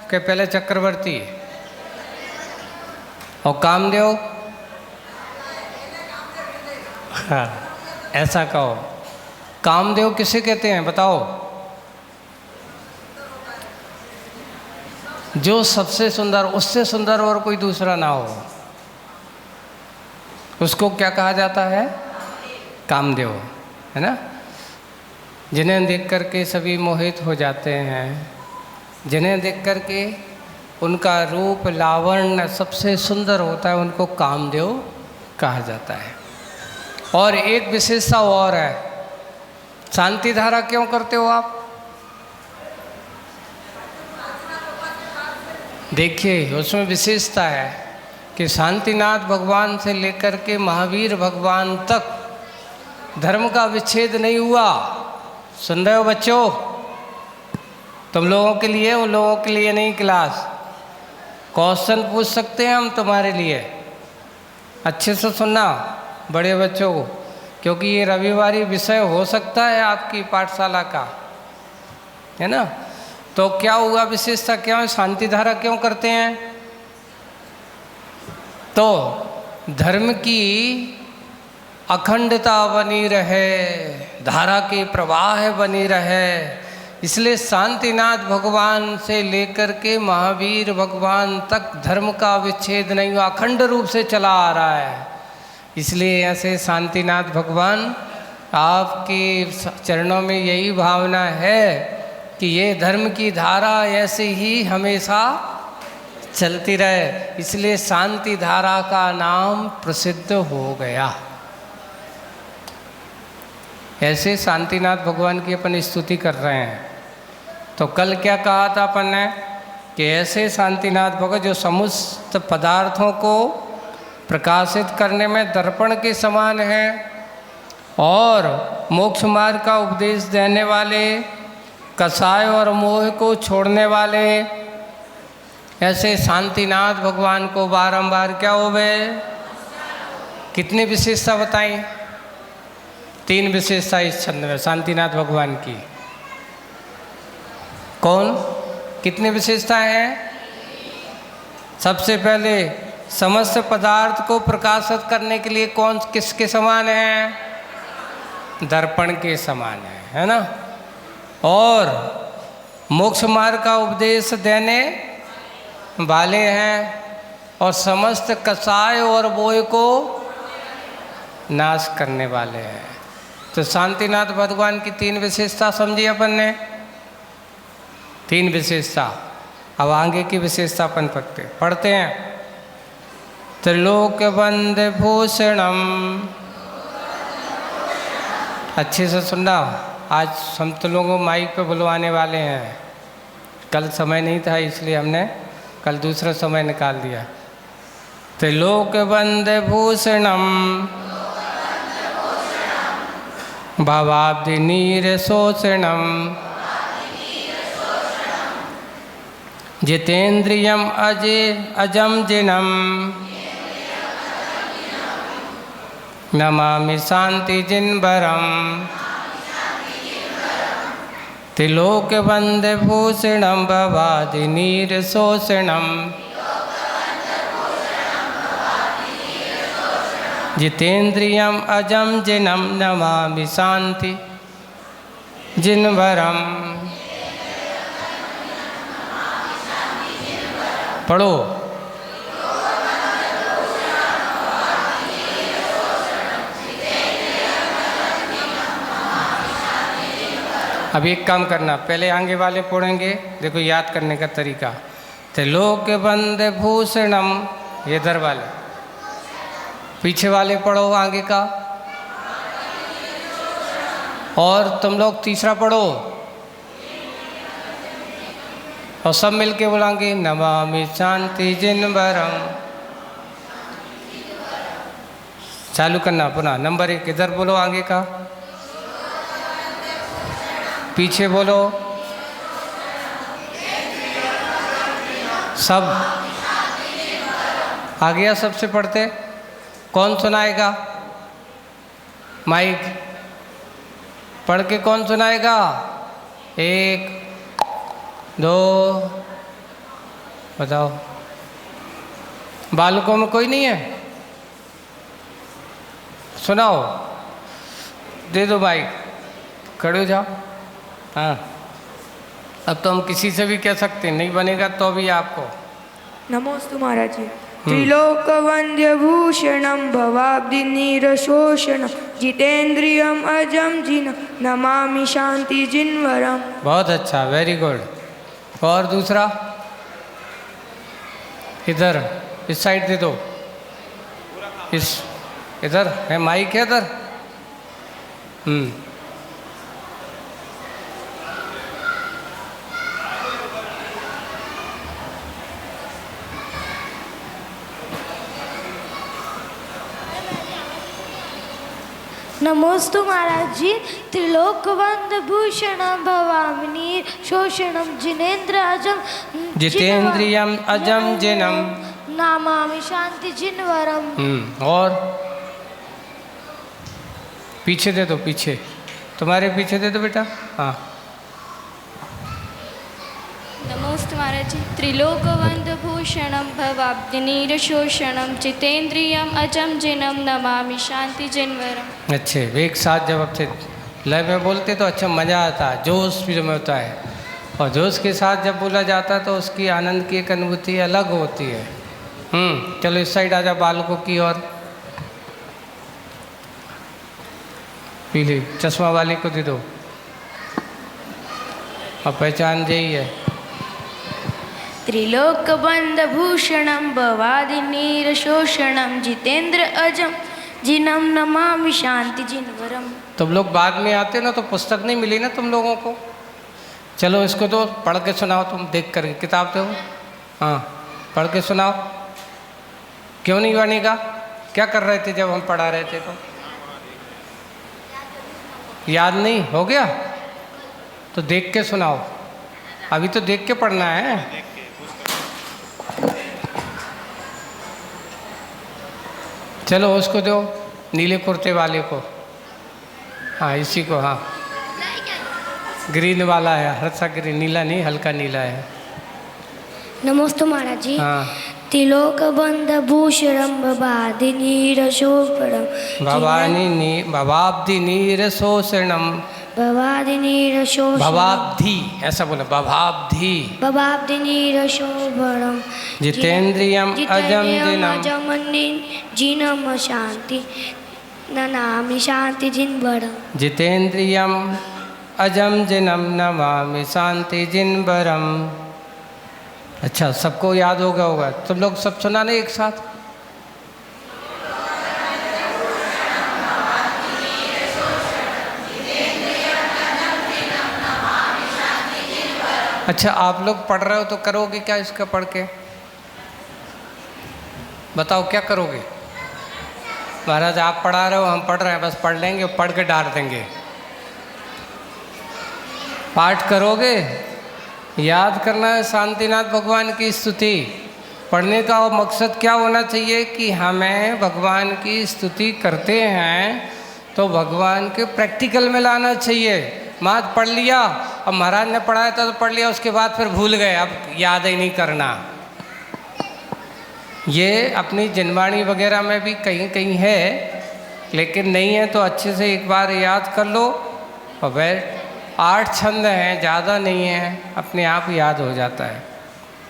के पहले चक्रवर्ती? और कामदेव? हाँ, ऐसा कहो। कामदेव किसे कहते हैं बताओ? जो सबसे सुंदर, उससे सुंदर और कोई दूसरा ना हो, उसको क्या कहा जाता है? कामदेव, है ना। जिन्हें देख करके सभी मोहित हो जाते हैं, जिन्हें देख करके उनका रूप लावण्य सबसे सुंदर होता है, उनको कामदेव कहा जाता है। और एक विशेषता और है, शांति धारा क्यों करते हो आप? देखिए उसमें विशेषता है कि शांतिनाथ भगवान से लेकर के महावीर भगवान तक धर्म का विच्छेद नहीं हुआ। सुन रहे हो बच्चों? तुम लोगों के लिए, उन लोगों के लिए नहीं क्लास। क्वेश्चन पूछ सकते हैं हम तुम्हारे लिए, अच्छे से सुनना बड़े बच्चों को, क्योंकि ये रविवारी विषय हो सकता है आपकी पाठशाला का, है ना। तो क्या हुआ, विशेषता क्या है, शांति धारा क्यों करते हैं? तो धर्म की अखंडता बनी रहे, धारा की प्रवाह बनी रहे, इसलिए शांतिनाथ भगवान से लेकर के महावीर भगवान तक धर्म का विच्छेद नहीं हुआ, अखंड रूप से चला आ रहा है। इसलिए ऐसे शांतिनाथ भगवान आपके चरणों में यही भावना है कि ये धर्म की धारा ऐसे ही हमेशा चलती रहे, इसलिए शांति धारा का नाम प्रसिद्ध हो गया। ऐसे शांतिनाथ भगवान की अपन स्तुति कर रहे हैं। तो कल क्या कहा था अपन ने कि ऐसे शांतिनाथ भगवान जो समस्त पदार्थों को प्रकाशित करने में दर्पण के समान हैं और मोक्ष मार्ग का उपदेश देने वाले, कसाय और मोह को छोड़ने वाले, ऐसे शांतिनाथ भगवान को बारंबार क्या हो गए? कितनी विशेषता बताई? 3 विशेषता इस छंद में शांतिनाथ भगवान की। कौन? कितनी विशेषता है? सबसे पहले समस्त पदार्थ को प्रकाशित करने के लिए कौन किसके समान है? दर्पण के समान है ना। और मोक्ष मार्ग का उपदेश देने वाले हैं और समस्त कसाय और बोए को नाश करने वाले हैं। तो शांतिनाथ भगवान की 3 विशेषता समझी अपन ने, 3 विशेषता। अब आगे की विशेषता अपन पढ़ते हैं। त्रिलोक वंद भूषणम, अच्छे से सुनना, आज हम तो लोगों माइक पे बुलवाने वाले हैं। कल समय नहीं था इसलिए हमने कल दूसरा समय निकाल दिया। त्रिलोक वंद भूषणम भावाब्धि नीर शोषणम जितेन्द्रियम अजम जिनम नमामि शांति जिनवरम त्रिलोक वंद भूषणम भवादि नीर शोषणम जितेन्द्रियम अजम जिनम नमामि शांति जिनवरम। पढ़ो। अब एक काम करना, पहले आगे वाले पढ़ेंगे, देखो याद करने का तरीका। त्रिलोक वंद भूषणम, ये इधर वाले, पीछे वाले पढ़ो आगे का। और तुम लोग तीसरा पढ़ो और सब मिलके बोलेंगे नमामि शांति जिनवरम। चालू करना पुनः। नंबर 1 इधर बोलो आगे का, पीछे बोलो सब। आ गया सबसे पढ़ते? कौन सुनाएगा? माइक पढ़ के कौन सुनाएगा? 1 2 बताओ, बालकों में कोई नहीं है? सुनाओ, दे दो माइक, खड़े हो जाओ। हाँ, अब तो हम किसी से भी कह सकते हैं, नहीं बनेगा तो भी आपको। नमोस्तु महाराज जी। त्रिलोक वंद्य भूषणम भवाब्दि नीरशोषणम जितेन्द्रियम अजम जिन नमामि शांति जिनवरम। बहुत अच्छा, वेरी गुड। और दूसरा, इधर इस साइड दे दो, इस इधर है माइक है इधर। नमोस्तु महाराज जी। त्रिलोकवंद भूषणम भवामि शोषणम जिनेन्द्र अजम जितेन्द्रियम अजम जिनम नामामि शांति जिनवरम। और पीछे दे दो, पीछे तुम्हारे पीछे दे दो बेटा। हाँ, नमोस्तु महाराज जी। त्रिलोकवंद भूषणम भवाब्दि नीरशोषणम जितेन्द्रियम अजम जिनम नमामि शांति जिनवरम। अच्छे, एक साथ जब अच्छे लय में बोलते तो अच्छा मज़ा आता है, जोश भी में होता है, और जोश के साथ जब बोला जाता है तो उसकी आनंद की एक अनुभूति अलग होती है। चलो इस साइड आ जाओ, बालकों की ओर। पीली चश्मा वाले को दे दो, और पहचान यही है। त्रिलोकबंध भूषणम भवादि नीरशोषणम जितेन्द्र अजम जिनम नमामि शांति जिनवरम। तुम लोग बाद में आते ना तो पुस्तक नहीं मिली ना तुम लोगों को। चलो इसको तो पढ़ के सुनाओ, तुम देख कर किताब तो। हाँ, पढ़ के सुनाओ। क्यों नहीं बनेगा? क्या कर रहे थे जब हम पढ़ा रहे थे? तो याद नहीं हो गया तो देख के सुनाओ। अभी तो देख के पढ़ना है। चलो उसको दो, नीले कुर्ते वाले को। हाँ, इसी को। हाँ, ग्रीन वाला है, हल्का ग्रीन, नीला नहीं, हल्का नीला है। नमोस्तु महाराज जी। हाँ, त्रिलोकबंध भूषणम भवादि नीरशोषणम भवाब्धि नीरशोषणम भवादि नीरशोषणम भवाब्धि, ऐसा बोला, भवाब्धि भवाब्दि नीरशोषणम जितेन्द्रियम अजम जिनम जिनम शांति नमामि शांति जिनवरम। जितेन्द्रियम अजम जिनम नमामि शांति जिनवरम। अच्छा, सबको याद हो गया होगा। तुम लोग सब सुना नहीं एक साथ? अच्छा, आप लोग पढ़ रहे हो तो करोगे क्या इसका पढ़ के? बताओ क्या करोगे? महाराज आप पढ़ा रहे हो, हम पढ़ रहे हैं, बस पढ़ लेंगे, पढ़ के डाल देंगे। पाठ करोगे? याद करना है शांतिनाथ भगवान की स्तुति। पढ़ने का मकसद क्या होना चाहिए कि हमें भगवान की स्तुति करते हैं तो भगवान के प्रैक्टिकल में लाना चाहिए। मात पढ़ लिया, अब महाराज ने पढ़ाया था तो पढ़ लिया, उसके बाद फिर भूल गए, अब याद ही नहीं करना। ये अपनी जनवाणी वगैरह में भी कहीं कहीं है, लेकिन नहीं है तो अच्छे से एक बार याद कर लो। और वह 8 छंद हैं, ज़्यादा नहीं है, अपने आप याद हो जाता है।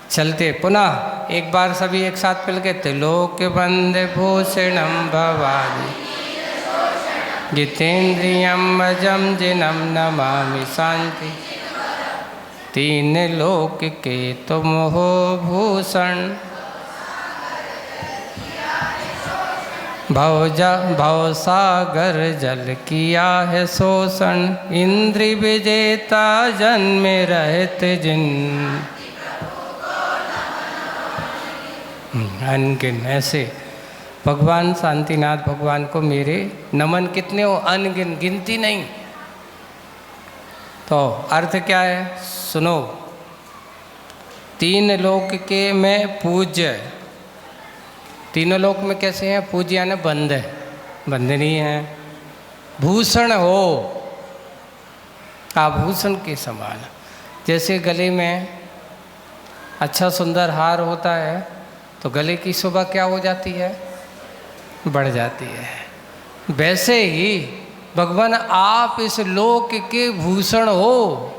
चलते पुनः एक बार सभी एक साथ मिल के त्रिलोक वंदे भूषणम भवानि जितेन्द्रियम अजम जिनम नमामि शांति। तीन लोक के तुम हो भूषण, भव सागर जल किया है शोषण। इंद्र विजेता जन्म रहत जिन, अनगिन। ऐसे भगवान शांतिनाथ भगवान को मेरे नमन कितने हो, अनगिन, गिनती नहीं। तो अर्थ क्या है सुनो। तीन लोक के में पूज्य, तीनों लोक में कैसे हैं? पूज्य यानी बंद है, बंदनी है। भूषण हो, आभूषण के समान, जैसे गले में अच्छा सुंदर हार होता है तो गले की शोभा क्या हो जाती है? बढ़ जाती है। वैसे ही भगवान आप इस लोक के भूषण हो।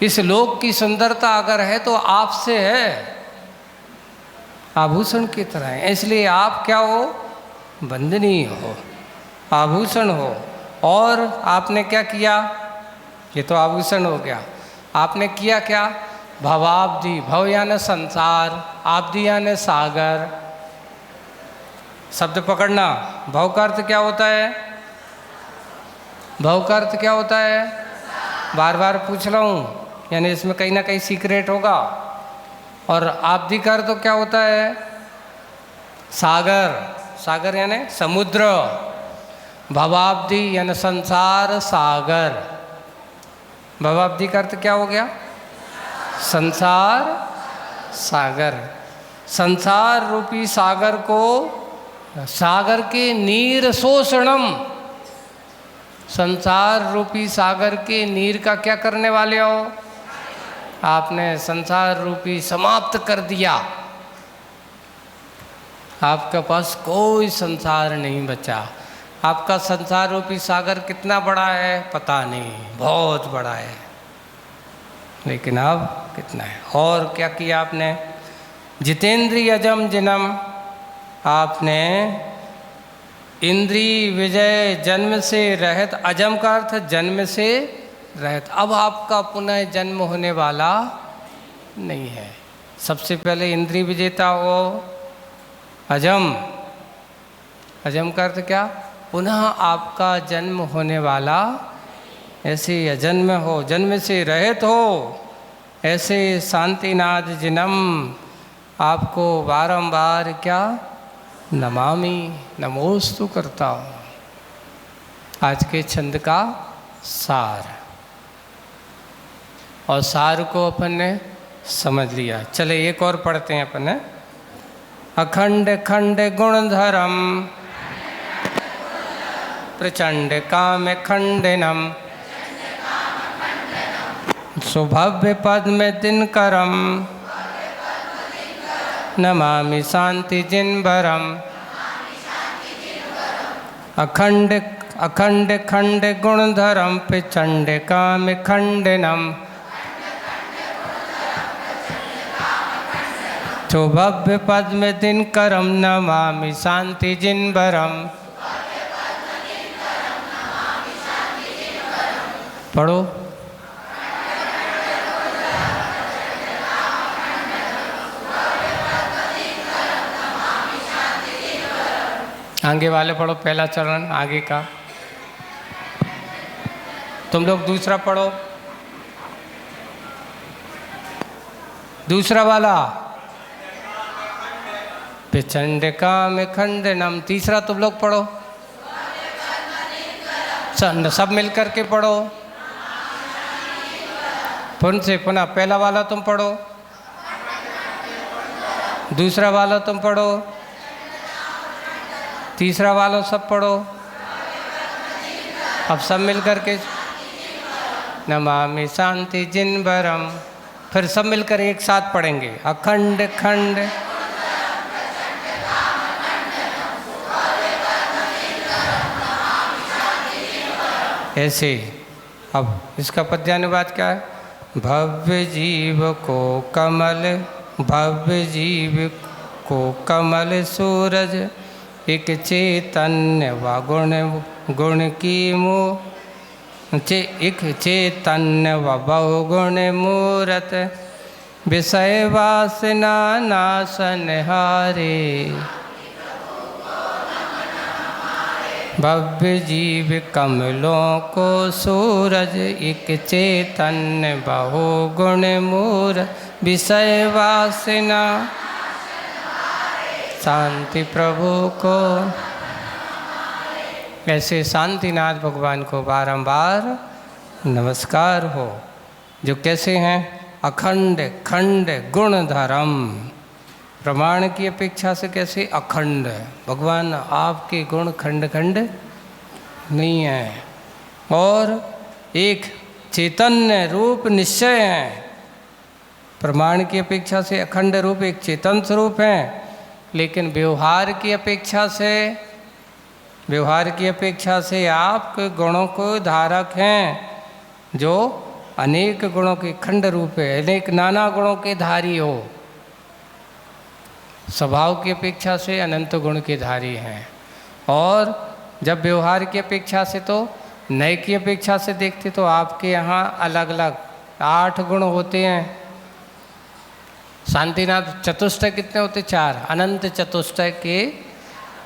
इस लोक की सुंदरता अगर है तो आपसे है, आभूषण की तरह है। इसलिए आप क्या हो? वंदनीय हो, आभूषण हो। और आपने क्या किया? ये तो आभूषण हो गया। आपने किया क्या? भवाब्धि, भव यानी संसार, आब्धि यानी सागर। शब्द पकड़ना। भव का अर्थ क्या होता है? भव का अर्थ क्या होता है? बार बार पूछ रहा हूँ, यानी इसमें कहीं ना कहीं सीक्रेट होगा। और आब्धि का अर्थ क्या होता है? सागर। सागर यानी समुद्र। भवाब्धि यानी संसार सागर। भवाब्धि का अर्थ क्या हो गया? संसार सागर। संसार रूपी सागर को, सागर के नीर शोषणम, संसार रूपी सागर के नीर का क्या करने वाले हो? आपने संसार रूपी समाप्त कर दिया। आपके पास कोई संसार नहीं बचा। आपका संसार रूपी सागर कितना बड़ा है पता नहीं, बहुत बड़ा है, लेकिन अब कितना है। और क्या किया आपने? जितेंद्रिय अजम जिनम, आपने इंद्रिय विजय, जन्म से रहित। अजम का अर्थ जन्म से रहित। अब आपका पुनः जन्म होने वाला नहीं है। सबसे पहले इंद्रिय विजेता हो अजम। अजम का अर्थ क्या? पुनः आपका जन्म होने वाला, ऐसे अजन्म हो, जन्म से रहित हो, ऐसे शांतिनाथ जिनम आपको बारंबार क्या नमामि, नमोस्तु करता हूँ। आज के छंद का सार, और सार को अपन ने समझ लिया। चले एक और पढ़ते हैं अपन। अखंड खंड गुणधरम, प्रचंड काम खंडनम, सुभव्य पद्म दिनकरम, नमामि शांति जिनवरम। अखंड अखंड खंड गुणधरम, प्रचंड काम खंडनम, सुभव्य पद्म दिनकरम, नमामि शांति जिनवरम। पढ़ो। आगे वाले पढ़ो, पहला चरण आगे का। तुम लोग दूसरा पढ़ो, दूसरा वाला। प्रचंड काम खंडनम, तीसरा तुम लोग पढ़ो, सब मिल करके पढ़ो। पुनः से पुनः पहला वाला तुम पढ़ो, दूसरा वाला तुम पढ़ो, तीसरा वाला सब पढ़ो। अब सब मिल करके नमामि शांति जिनवरम। फिर सब मिलकर एक साथ पढ़ेंगे। अखंड खंड, ऐसे। अब इसका पद्यानुवाद क्या है? भव्य जीव को कमल, भव्य जीव को कमल सूरज, एक चैतन्य व गुण की एक चैतन्य व बहुगुण मूरत, विषय वासना नाशन हारे। भव्य जीव कमलों को सूरज, एक चैतन्य बहुगुण मूरत, विषय वासना शांति प्रभु को। ऐसे शांतिनाथ भगवान को बारंबार नमस्कार हो, जो कैसे हैं? अखंड खंड गुणधरम, प्रमाण की अपेक्षा से कैसे अखंड है। भगवान आपके गुण खंड खंड नहीं है, और एक चैतन्य रूप निश्चय है। प्रमाण की अपेक्षा से अखंड रूप एक चेतन स्वरूप हैं, लेकिन व्यवहार की अपेक्षा से आपके गुणों को धारक हैं, जो अनेक गुणों के खंड रूप है, अनेक नाना गुणों के धारी हो। स्वभाव की अपेक्षा से अनंत गुण के धारी हैं। और जब व्यवहार की अपेक्षा से तो नए की अपेक्षा से देखते तो आपके यहाँ अलग अलग 8 गुण होते हैं। शांतिनाथ चतुष्टय कितने होते? 4। अनंत चतुष्टय के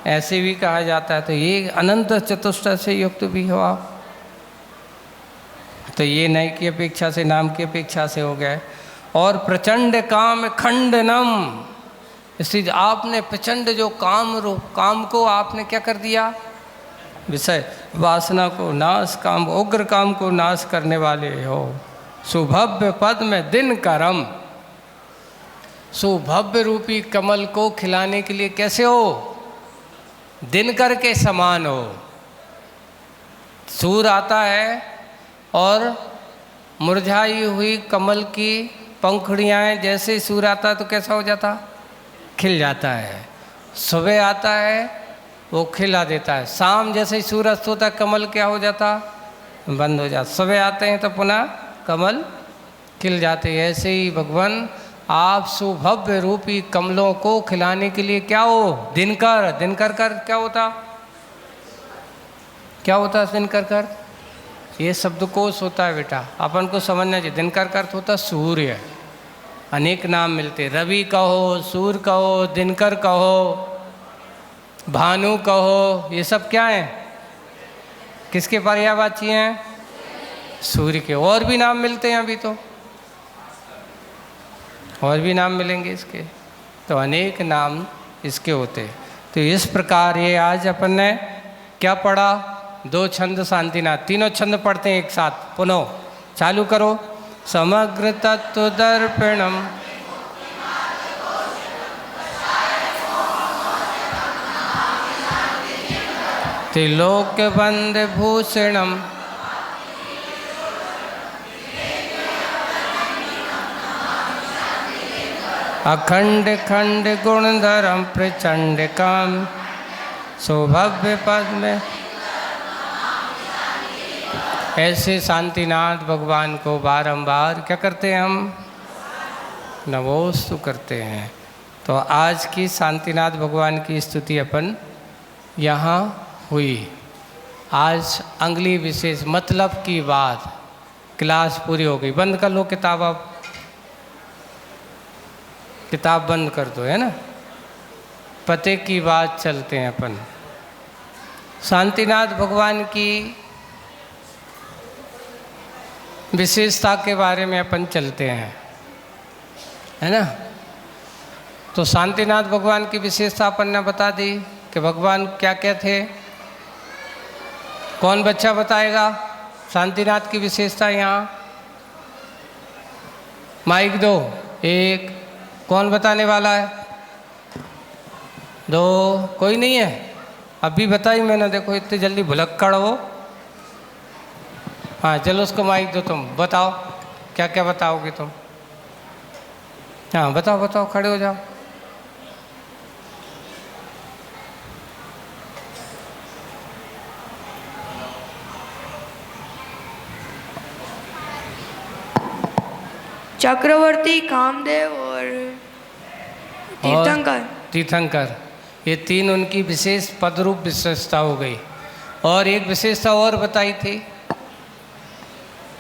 ऐसे भी कहा जाता है, तो ये अनंत चतुष्टय से युक्त भी हो आप। तो ये नए की अपेक्षा से, नाम की अपेक्षा से हो गए। और प्रचंड काम खंडनम, इसलिए आपने प्रचंड जो काम को आपने क्या कर दिया? विषय वासना को नाश, काम उग्र काम को नाश करने वाले हो। सुभव्य पद में दिन करम, सुभव्य रूपी कमल को खिलाने के लिए कैसे हो? दिनकर के समान हो। सूर आता है और मुरझाई हुई कमल की पंखुड़ियाँ, जैसे सूर आता है तो कैसा हो जाता? खिल जाता है। सुबह आता है वो खिला देता है, शाम जैसे ही सूरज होता है कमल क्या हो जाता? बंद हो जाता। सुबह आते हैं तो पुनः कमल खिल जाते हैं। ऐसे ही भगवान आप सुभव्य रूपी कमलों को खिलाने के लिए क्या हो? दिनकर। दिनकर कर क्या होता? क्या होता है दिनकर कर? ये शब्दकोश होता है बेटा, अपन को समझना चाहिए। दिनकर का अर्थ होता सूर्य। अनेक नाम मिलते, रवि कहो, सूर्य कहो, दिनकर कहो, भानु कहो, ये सब क्या है? किसके पर्यायवाची हैं? सूर्य के। और भी नाम मिलते हैं अभी तो, और भी नाम मिलेंगे इसके, तो अनेक नाम इसके होते। तो इस प्रकार ये आज अपन ने क्या पढ़ा? 2 छंद शांतिनाथ, तीनों छंद पढ़ते हैं एक साथ। पुनः चालू करो। समग्र तत्व दर्पणम, त्रिलोक बंद भूषणम, अखंड खंड गुणधरम, प्रचंड काम, सौभव्य पद में। ऐसे शांतिनाथ भगवान को बारंबार क्या करते हैं हम? नमोस्तु करते हैं। तो आज की शांतिनाथ भगवान की स्तुति अपन यहाँ हुई। आज अगली विशेष मतलब की बात, क्लास पूरी हो गई। बंद कर लो किताब, अब किताब बंद कर दो, है ना। पते की बात चलते हैं अपन। शांतिनाथ भगवान की विशेषता के बारे में अपन चलते हैं, है ना। तो शांतिनाथ भगवान की विशेषता अपन ने बता दी कि भगवान क्या क्या थे। कौन बच्चा बताएगा शांतिनाथ की विशेषता? यहाँ माइक दो। 1, कौन बताने वाला है? 2, कोई नहीं है? अभी बताई मैंने, देखो इतनी जल्दी भुलक्कड़ हो। हाँ चलो उसको माइक दो, तुम बताओ क्या क्या बताओगे तुम। हाँ बताओ बताओ, खड़े हो जाओ। चक्रवर्ती, कामदेव और तीर्थंकर। तीर्थंकर, ये 3 उनकी विशेष पदरूप विशेषता हो गई। और एक विशेषता और बताई थी,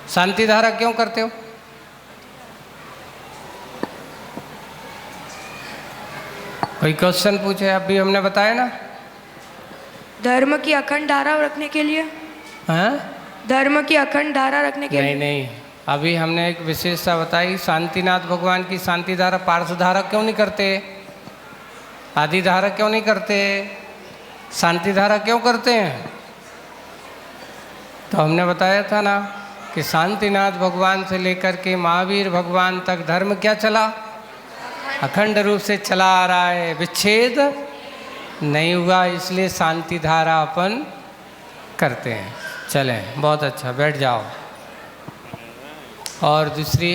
शांति धारा क्यों करते हो? कोई क्वेश्चन पूछे? अभी हमने बताया ना, धर्म की अखंड धारा रखने के लिए। हाँ, धर्म की अखंड धारा रखने के लिए। नहीं, अभी हमने एक विशेषता बताई। शांतिनाथ भगवान की शांति धारा पार्श्व धारा क्यों नहीं करते? आदि धारा क्यों नहीं करते? शांति धारा क्यों करते हैं? तो हमने बताया था ना कि शांतिनाथ भगवान से लेकर के महावीर भगवान तक धर्म क्या चला? अखंड रूप से चला आ रहा है, विच्छेद नहीं हुआ। इसलिए शांति धारा अपन करते हैं। चलें, बहुत अच्छा, बैठ जाओ। और दूसरी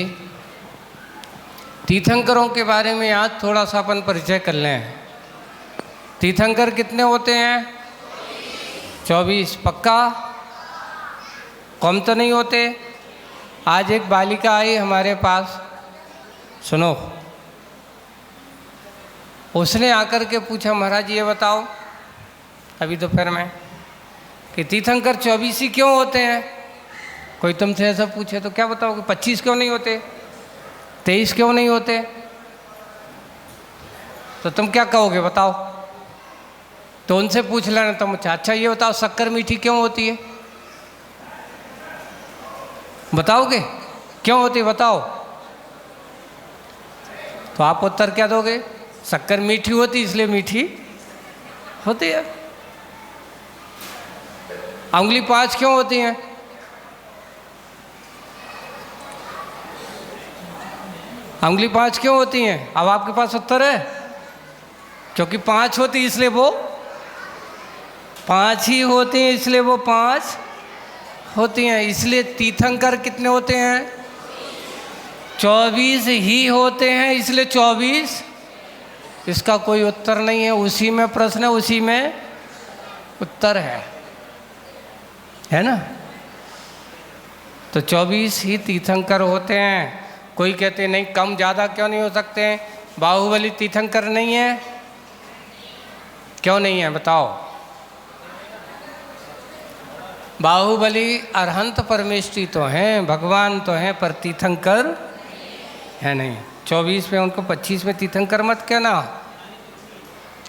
तीर्थंकरों के बारे में आज थोड़ा सा अपन परिचय कर लें। तीर्थंकर कितने होते हैं? 24। पक्का? कम तो नहीं होते? आज एक बालिका आई हमारे पास, सुनो, उसने आकर के पूछा, महाराज ये बताओ अभी दोपहर में कि तीर्थंकर 24 ही क्यों होते हैं? कोई तुमसे ऐसा पूछे तो क्या बताओगे? 25 क्यों नहीं होते? 23 क्यों नहीं होते? तो तुम क्या कहोगे बताओ? तो उनसे पूछ लेना तुम। अच्छा ये बताओ, शक्कर मीठी क्यों होती है? बताओगे क्यों होती है? बताओ। तो आप उत्तर क्या दोगे? शक्कर मीठी होती इसलिए मीठी होती है। उंगली 5 क्यों होती हैं? उंगली 5 क्यों होती हैं? अब आपके पास उत्तर है? क्योंकि 5 होती इसलिए वो 5 ही होती हैं, इसलिए वो 5 होती हैं। इसलिए तीर्थंकर कितने होते हैं? 24 ही होते हैं, इसलिए 24। इसका कोई उत्तर नहीं है, उसी में प्रश्न है, उसी में उत्तर है ना? तो 24 ही तीर्थंकर होते हैं। कोई कहते हैं नहीं, कम ज़्यादा क्यों नहीं हो सकते हैं? बाहुबली तीर्थंकर नहीं है? क्यों नहीं है बताओ? बाहुबली अरहंत परमेष्ठी तो हैं, भगवान तो हैं, पर तीर्थंकर है नहीं। 24 में उनको 25 में तीर्थंकर मत कहना।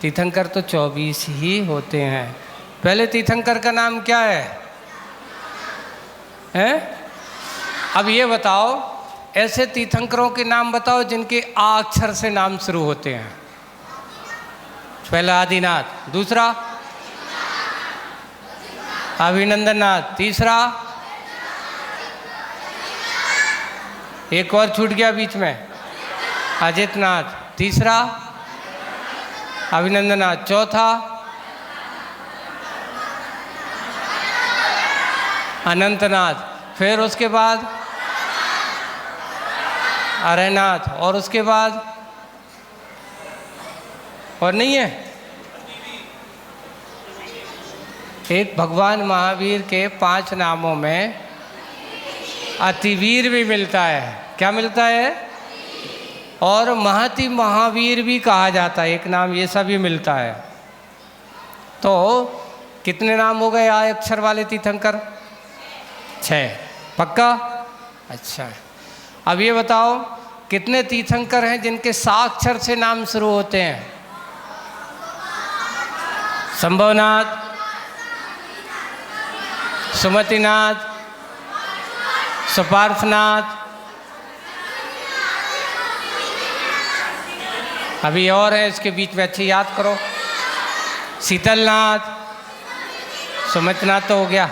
तीर्थंकर तो 24 ही होते हैं। पहले तीर्थंकर का नाम क्या है? अब ये बताओ, ऐसे तीर्थंकरों के नाम बताओ जिनके आ अक्षर से नाम शुरू होते हैं। पहला आदिनाथ, दूसरा अभिनंदननाथ, तीसरा एक और छूट गया बीच में, अजितनाथ, तीसरा अभिनंदननाथ, चौथा अनंतनाथ, फिर उसके बाद अरयनाथ, और उसके बाद और नहीं है? एक भगवान महावीर के 5 नामों में अतिवीर भी मिलता है। क्या मिलता है? और महति महावीर भी कहा जाता है, एक नाम ये सब भी मिलता है। तो कितने नाम हो गए आ अक्षर वाले तीर्थंकर? 6। पक्का? अच्छा, अब ये बताओ कितने तीर्थंकर हैं जिनके सा अक्षर से नाम शुरू होते हैं? संभवनाथ, सुमतिनाथ, सुपार्थनाथ, अभी और है इसके बीच में, अच्छी याद करो। शीतलनाथ, सुमतिनाथ तो हो गया,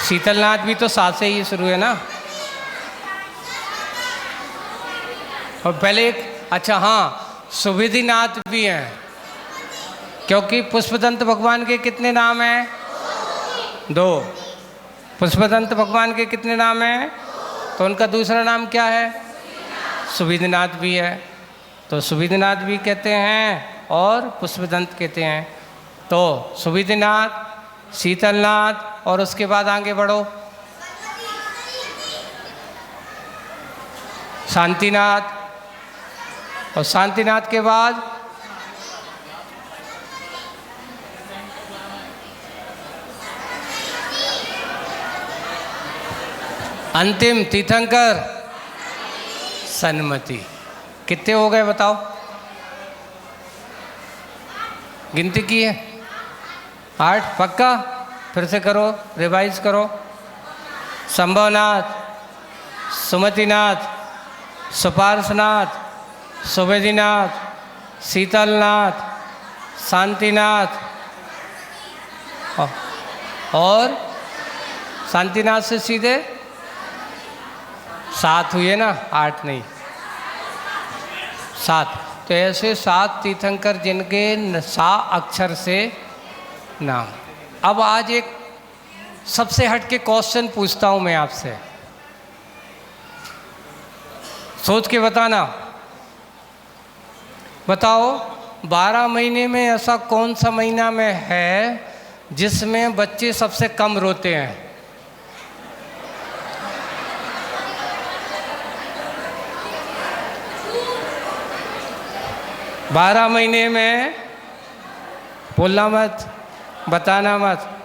शीतलनाथ भी तो सा से ही शुरू है ना। और पहले एक, अच्छा हाँ, सुविधिनाथ भी हैं, क्योंकि पुष्पदंत भगवान के कितने नाम हैं? 2। पुष्पदंत भगवान के कितने नाम हैं? तो उनका दूसरा नाम क्या है? सुविधिनाथ भी है। तो सुविधिनाथ भी कहते हैं और पुष्पदंत कहते हैं। तो सुविधिनाथ, शीतलनाथ, और उसके बाद आगे बढ़ो, शांतिनाथ, और शांतिनाथ के बाद अंतिम तीर्थंकर सन्मति। कितने हो गए बताओ? गिनती की है? 8। पक्का? फिर से करो, रिवाइज करो। संभवनाथ, सुमतिनाथ, सुपार्शनाथ, सुवेदीनाथ, शीतलनाथ, शांतिनाथ, और शांतिनाथ से सीधे 7 हुए ना, 8 नहीं, 7। तो ऐसे 7 तीर्थंकर जिनके सा अक्षर से नाम। अब आज एक सबसे हट के क्वेश्चन पूछता हूँ मैं आपसे। सोच के बताना। बताओ 12 महीने में ऐसा कौन सा महीना में है जिसमें बच्चे सबसे कम रोते हैं? बारह महीने में बोलना मत, बताना मत।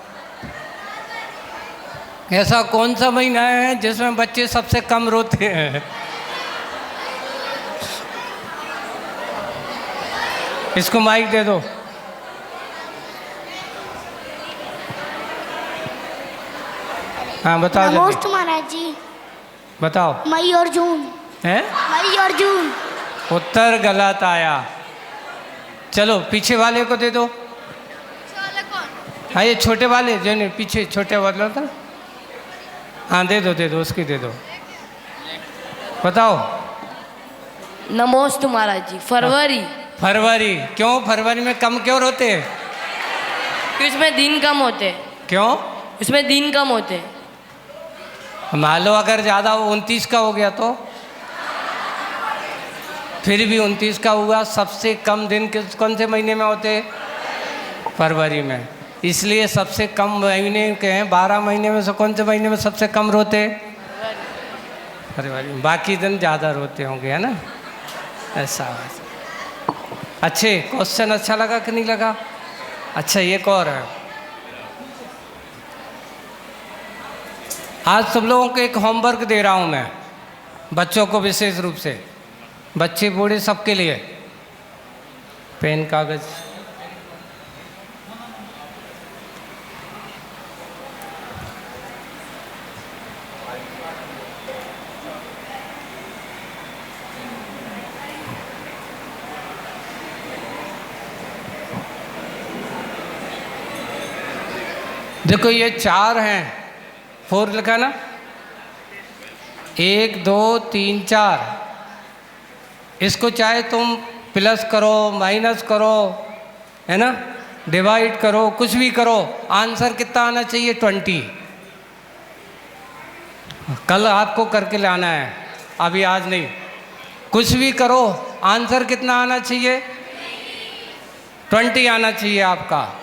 ऐसा कौन सा महीना है जिसमें बच्चे सबसे कम रोते हैं? इसको माइक दे दो। हाँ बताओ नमोस्त जल्दी। महाराज जी। बताओ। मई और जून। हैं? मई और जून। उत्तर गलत आया। चलो पीछे वाले को दे दो। हाँ ये छोटे वाले जो नहीं, पीछे छोटे वाला था। हाँ दे दो उसकी दे दो। बताओ। नमोस्तु महाराज जी। फरवरी। फरवरी। क्यों फरवरी में कम क्यों रोते हैं? क्योंकि इसमें दिन कम होते हैं। क्यों? इसमें दिन कम होते हैं। मान लो अगर ज़्यादा 29 का हो गया तो फिर भी 29 का हुआ। सबसे कम दिन कौन से महीने में होते हैं? फरवरी में। इसलिए सबसे कम महीने के हैं। 12 महीने में से कौन से महीने में सबसे कम रोते हैं? फरवरी में। बाकी दिन ज़्यादा रोते होंगे, है ना? ऐसा। अच्छे क्वेश्चन अच्छा लगा कि नहीं लगा? अच्छा एक और है। आज सब लोगों को एक होमवर्क दे रहा हूँ मैं, बच्चों को विशेष रूप से, बच्चे बूढ़े सबके लिए। पेन कागज। देखो ये 4 हैं, 4 लिखा ना, 1 2 3 4। इसको चाहे तुम प्लस करो, माइनस करो, है ना, डिवाइड करो, कुछ भी करो, आंसर कितना आना चाहिए? 20। कल आपको करके लाना है, अभी आज नहीं। कुछ भी करो, आंसर कितना आना चाहिए? 20 आना चाहिए आपका।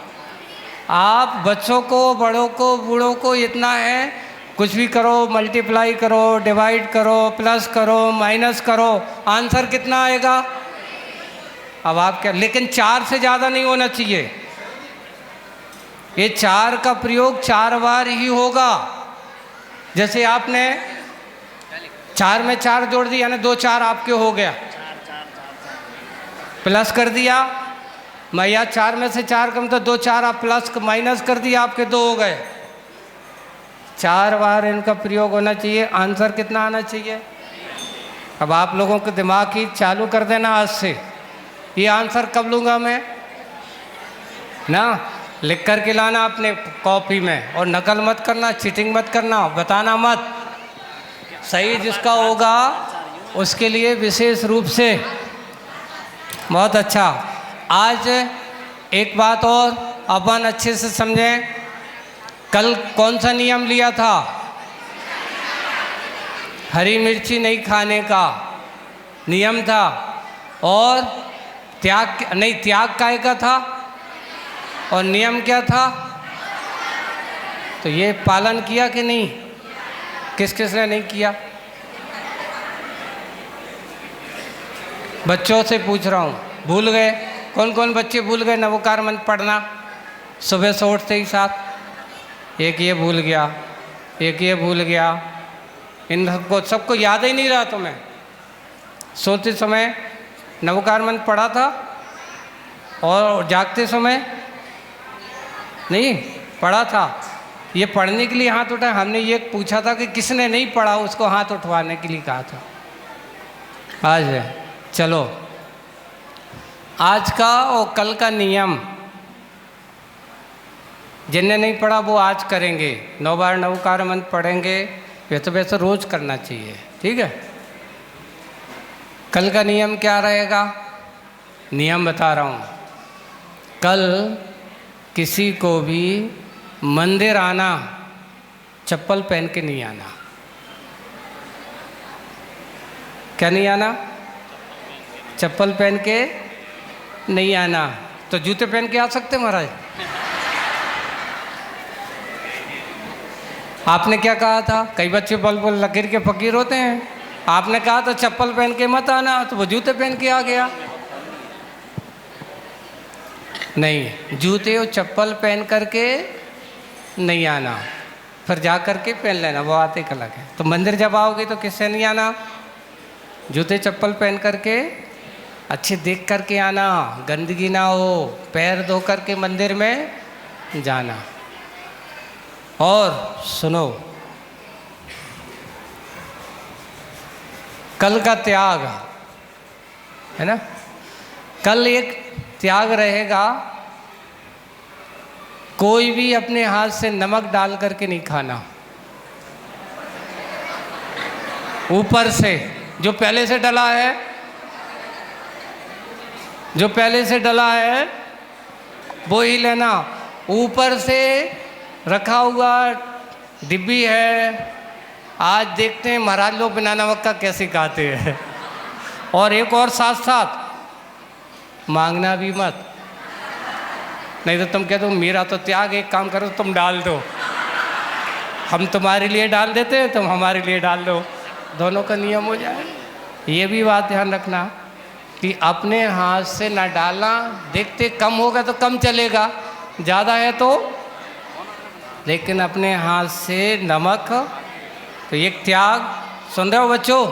आप बच्चों को, बड़ों को, बूढ़ों को इतना है, कुछ भी करो, मल्टीप्लाई करो, डिवाइड करो, प्लस करो, माइनस करो, आंसर कितना आएगा? अब आप क्या, लेकिन 4 से ज़्यादा नहीं होना चाहिए। ये 4 का प्रयोग 4 बार ही होगा। जैसे आपने 4 में 4 जोड़ दिया ना, 2 4 आपके हो गया, प्लस कर दिया, मैया 4 में से 4 कम तो 2 4 आप प्लस माइनस कर दिया, आपके 2 हो गए। 4 बार इनका प्रयोग होना चाहिए। आंसर कितना आना चाहिए? अब आप लोगों के दिमाग ही चालू कर देना आज से। ये आंसर कब लूँगा मैं ना, लिख कर के लाना अपने कॉपी में, और नकल मत करना, चीटिंग मत करना, बताना मत। सही जिसका होगा उसके लिए विशेष रूप से। बहुत अच्छा। आज एक बात और अपन अच्छे से समझें। कल कौन सा नियम लिया था? हरी मिर्ची नहीं खाने का नियम था। और त्याग नहीं, त्याग काय का था, और नियम क्या था? तो ये पालन किया कि नहीं? किस किस ने नहीं किया? बच्चों से पूछ रहा हूँ, भूल गए? कौन कौन बच्चे भूल गए नवोकार मंत्र पढ़ना सुबह से उठते ही साथ? एक ये भूल गया, एक ये भूल गया। इन सबको याद ही नहीं रहा तुम्हें? सोते समय नवोकार मंत्र पढ़ा था और जागते समय नहीं पढ़ा था। ये पढ़ने के लिए हाथ उठाया। हमने ये पूछा था कि किसने नहीं पढ़ा, उसको हाथ उठवाने के लिए कहा था। आज है। चलो आज का और कल का नियम जिनने नहीं पढ़ा वो आज करेंगे। 9 बार नवोकार मंत्र पढ़ेंगे। वैसे रोज करना चाहिए, ठीक है? कल का नियम क्या रहेगा? नियम बता रहा हूँ। कल किसी को भी मंदिर आना चप्पल पहन के नहीं आना। क्या नहीं आना? चप्पल पहन के नहीं आना। तो जूते पहन के आ सकते महाराज? आपने क्या कहा था? कई बच्चे बल बल लकीर के फकीर होते हैं। आपने कहा था चप्पल पहन के मत आना, तो वो जूते पहन के आ गया। नहीं, जूते और चप्पल पहन करके नहीं आना, फिर जा करके पहन लेना, वो आते ही अलग है। तो मंदिर जब आओगे तो किससे नहीं आना? जूते चप्पल पहन करके अच्छे देख करके आना, गंदगी ना हो, पैर धो करके मंदिर में जाना। और सुनो, कल का त्याग है ना, कल एक त्याग रहेगा, कोई भी अपने हाथ से नमक डाल करके नहीं खाना। ऊपर से जो पहले से डला है, जो पहले से डला है वो ही लेना। ऊपर से रखा हुआ डिब्बी है, आज देखते हैं महाराज लोग बिना नमक का कैसे खाते हैं। और एक और साथ साथ मांगना भी मत, नहीं तो तुम कह दो मेरा तो त्याग, एक काम करो तुम डाल दो, हम तुम्हारे लिए डाल देते हैं, तुम हमारे लिए डाल दो, दोनों का नियम हो जाए। ये भी बात ध्यान रखना कि अपने हाथ से ना डालना। देखते कम होगा तो कम चलेगा, ज़्यादा है तो, लेकिन अपने हाथ से नमक, तो एक त्याग। सुन रहे हो बच्चों?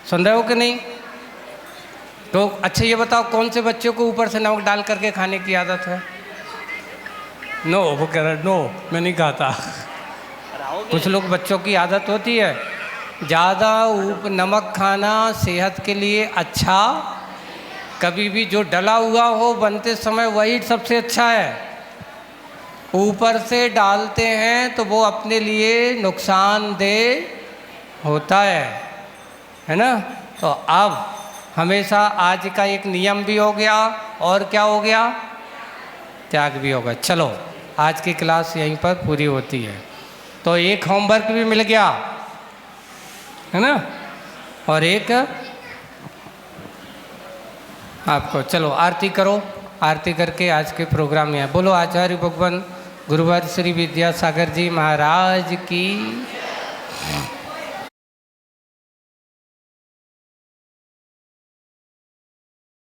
सुन रहे हो कि नहीं? तो अच्छा ये बताओ, कौन से बच्चों को ऊपर से नमक डाल करके खाने की आदत है? नो, वो कह रहा नो मैं नहीं खाता। कुछ लोग बच्चों की आदत होती है, ज़्यादा नमक खाना सेहत के लिए अच्छा कभी भी, जो डला हुआ हो बनते समय वही सबसे अच्छा है। ऊपर से डालते हैं तो वो अपने लिए नुकसानदेह होता है ना। तो अब हमेशा आज का एक नियम भी हो गया, और क्या हो गया? त्याग भी होगा। चलो आज की क्लास यहीं पर पूरी होती है। तो एक होमवर्क भी मिल गया है ना, और एक आपको। चलो आरती करो, आरती करके आज के प्रोग्राम में बोलो आचार्य भगवान गुरुवार श्री विद्यासागर जी महाराज की।